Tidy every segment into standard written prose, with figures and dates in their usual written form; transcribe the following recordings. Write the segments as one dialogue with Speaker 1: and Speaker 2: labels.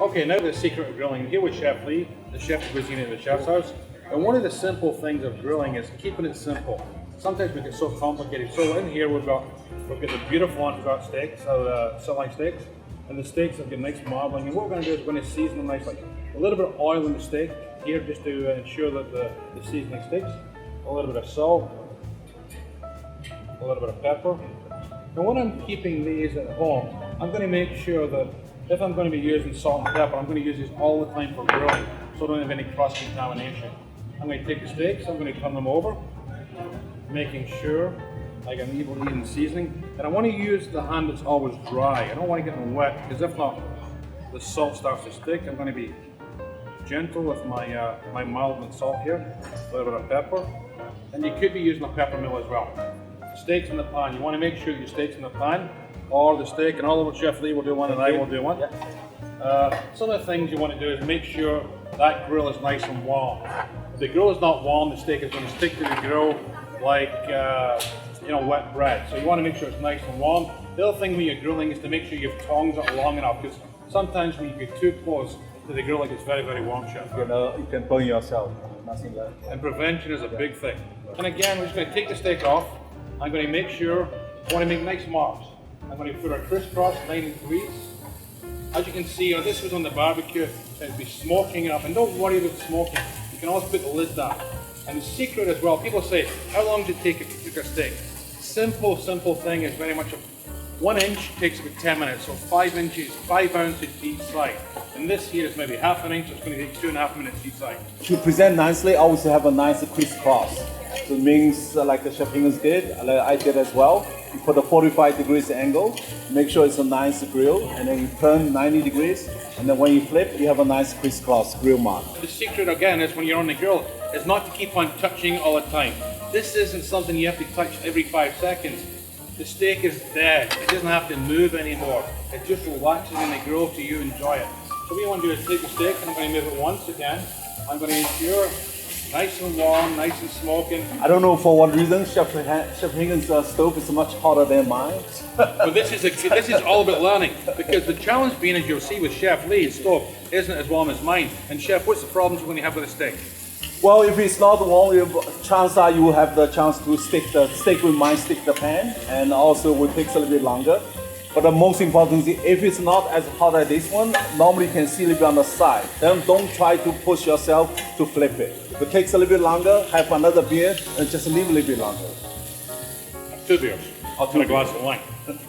Speaker 1: Okay, now the secret of grilling. Here with Chef Lee, the chef of cuisine at the chef's house. And one of the simple things of grilling is keeping it simple. Sometimes we get so complicated. So in here we've got the beautiful entrecote steaks, sirloin steaks, and the steaks have got nice marbling. And what we're going to do is we're going to season them nicely. A little bit of oil in the steak here just to ensure that the seasoning sticks. A little bit of salt, a little bit of pepper. And when I'm keeping these at home, I'm going to make sure that if I'm going to be using salt and pepper, I'm going to use these all the time for grilling, so I don't have any cross contamination. I'm going to take the steaks, I'm going to turn them over, making sure I get an even seasoning. And I want to use the hand that's always dry. I don't want to get them wet, because if not, the salt starts to stick. I'm going to be gentle with my my mild and salt here, a little bit of pepper. And you could be using a pepper mill as well. Steaks in the pan. You want to make sure your steak's in the pan, or the steak, and all of Chef Lee will do one and I will do one. Yeah. Some of the things you want to do is make sure that grill is nice and warm. If the grill is not warm, the steak is going to stick to the grill like wet bread. So you want to make sure it's nice and warm. The other thing when you're grilling is to make sure your tongs are long enough, because sometimes when you get too close to the grill, it gets very, very warm, Chef.
Speaker 2: You can burn yourself. Nothing left.
Speaker 1: And prevention is a big thing. And again, we're just going to take the steak off. I'm going to make sure, I want to make nice marks. I'm going to put our crisscross 9 degrees. As you can see, this was on the barbecue, it'll be smoking up. And don't worry about smoking. You can always put the lid down. And the secret as well, people say, how long does it take to cook a steak? Simple thing is very much 1 inch takes about 10 minutes, so 5 inches, 5 ounces each side. And this here is maybe ½ an inch, so it's going to take 2.5 minutes each side.
Speaker 2: To present nicely, always have a nice crisscross. So it means like the Chef Higgins did, I did as well. You put a 45 degrees angle, make sure it's a nice grill, and then you turn 90 degrees, and then when you flip, you have a nice crisscross grill mark.
Speaker 1: The secret again is when you're on the grill, is not to keep on touching all the time. This isn't something you have to touch every 5 seconds. The steak is dead. It doesn't have to move anymore. It just relaxes in the grill till you enjoy it. So what you want to do is take the steak, and I'm going to move it once again. I'm going to ensure nice and warm, nice and smoking.
Speaker 2: I don't know for what reason Chef Higgins' stove is much hotter than mine.
Speaker 1: But this is all about learning, because the challenge being, as you'll see with Chef Lee's stove, isn't as warm as mine. And Chef, what's the problems when you have with the steak?
Speaker 2: Well, if it's not warm, chances are you will have the chance to stick the steak with mine, stick the pan, and also will take a little bit longer. But the most important thing, if it's not as hot as this one, normally you can see a little bit on the side. Then don't try to push yourself to flip it. If it takes a little bit longer, have another beer and just leave a little bit longer.
Speaker 1: 2 beers. And a glass of wine.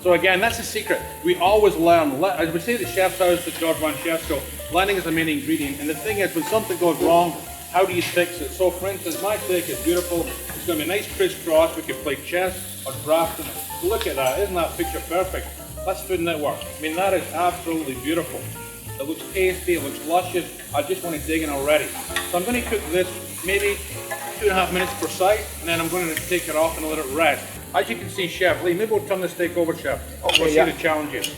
Speaker 1: So again, that's the secret. We always learn. As we say at the chef's house, the George Van Chef Show, learning is the main ingredient. And the thing is, when something goes wrong, how do you fix it? So for instance, my steak is beautiful. It's going to be a nice crisscross. We can play chess or draft in it. Look at that. Isn't that picture perfect? That's Food Network. I mean, that is absolutely beautiful. It looks tasty, it looks luscious. I just want to dig in already. So I'm going to cook this maybe 2.5 minutes per side, and then I'm going to take it off and let it rest. As you can see, Chef Lee, maybe we'll turn the steak over, Chef.
Speaker 2: Okay,
Speaker 1: we'll see the challenges.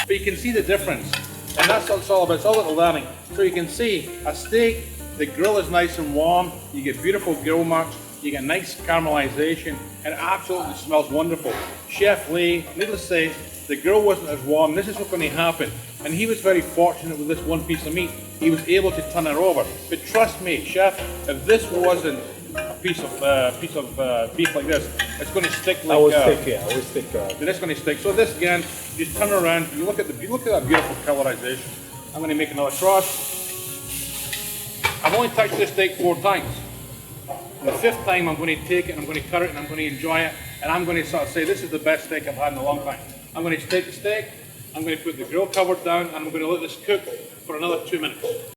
Speaker 1: But you can see the difference. And that's what it's all about. It's all about learning. So you can see a steak, the grill is nice and warm, you get beautiful grill marks, you get nice caramelization, and it absolutely smells wonderful. Chef Lee, needless to say, the grill wasn't as warm. This is what's going to happen. And he was very fortunate with this one piece of meat. He was able to turn it over. But trust me, Chef, if this wasn't a piece of beef like this, it's going to stick like.
Speaker 2: I will stick.
Speaker 1: It's going to stick. So this again, just turn around. You look at that beautiful colorization. I'm going to make another cross. I've only touched this steak 4 times. The 5th time, I'm going to take it and I'm going to cut it and I'm going to enjoy it, and I'm going to sort of say this is the best steak I've had in a long time. I'm going to take the steak, I'm going to put the grill cover down, and I'm going to let this cook for another 2 minutes.